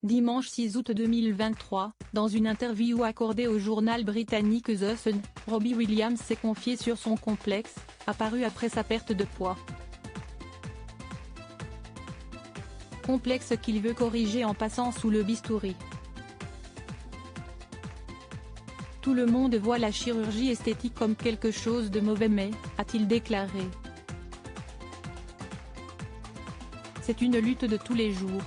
Dimanche 6 août 2023, dans une interview accordée au journal britannique The Sun, Robbie Williams s'est confié sur son complexe, apparu après sa perte de poids. Complexe qu'il veut corriger en passant sous le bistouri. Tout le monde voit la chirurgie esthétique comme quelque chose de mauvais mais, a-t-il déclaré. C'est une lutte de tous les jours.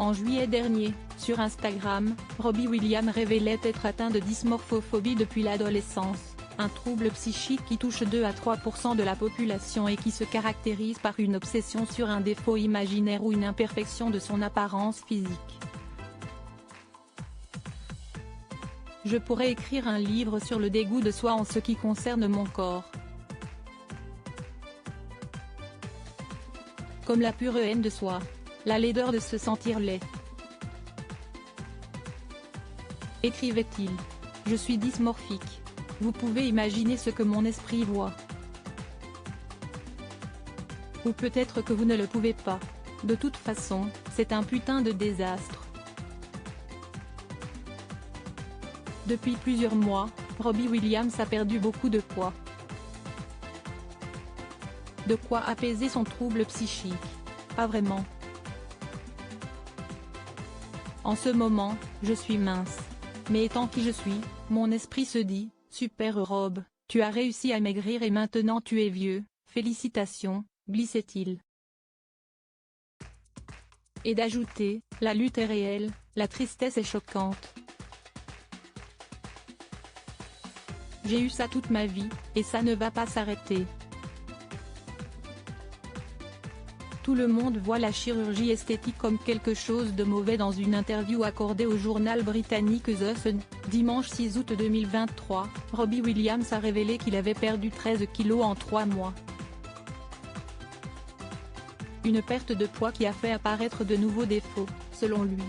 En juillet dernier, sur Instagram, Robbie Williams révélait être atteint de dysmorphophobie depuis l'adolescence, un trouble psychique qui touche 2 à 3% de la population et qui se caractérise par une obsession sur un défaut imaginaire ou une imperfection de son apparence physique. Je pourrais écrire un livre sur le dégoût de soi en ce qui concerne mon corps. Comme la pure haine de soi. La laideur de se sentir laid. Écrivait-il. Je suis dysmorphique. Vous pouvez imaginer ce que mon esprit voit. Ou peut-être que vous ne le pouvez pas. De toute façon, c'est un putain de désastre. Depuis plusieurs mois, Robbie Williams a perdu beaucoup de poids. De quoi apaiser son trouble psychique. Pas vraiment. En ce moment, je suis mince. Mais étant qui je suis, mon esprit se dit, super Rob, tu as réussi à maigrir et maintenant tu es vieux, félicitations, glissait-il. Et d'ajouter, la lutte est réelle, la tristesse est choquante. J'ai eu ça toute ma vie, et ça ne va pas s'arrêter. Tout le monde voit la chirurgie esthétique comme quelque chose de mauvais dans une interview accordée au journal britannique The Sun. Dimanche 6 août 2023, Robbie Williams a révélé qu'il avait perdu 13 kilos en 3 mois. Une perte de poids qui a fait apparaître de nouveaux défauts, selon lui.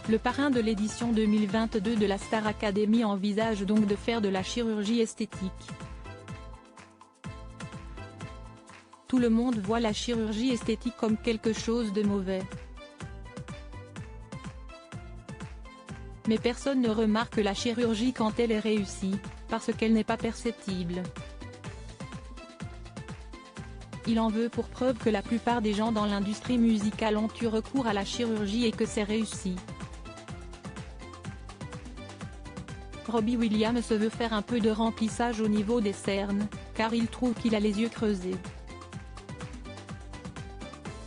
Le parrain de l'édition 2022 de la Star Academy envisage donc de faire de la chirurgie esthétique. Tout le monde voit la chirurgie esthétique comme quelque chose de mauvais. Mais personne ne remarque la chirurgie quand elle est réussie, parce qu'elle n'est pas perceptible. Il en veut pour preuve que la plupart des gens dans l'industrie musicale ont eu recours à la chirurgie et que c'est réussi. Robbie Williams veut faire un peu de remplissage au niveau des cernes, car il trouve qu'il a les yeux creusés.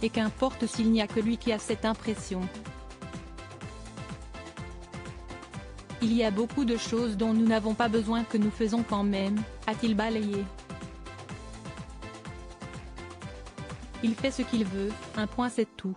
Et qu'importe s'il n'y a que lui qui a cette impression. Il y a beaucoup de choses dont nous n'avons pas besoin que nous faisons quand même, a-t-il balayé. Il fait ce qu'il veut, un point c'est tout.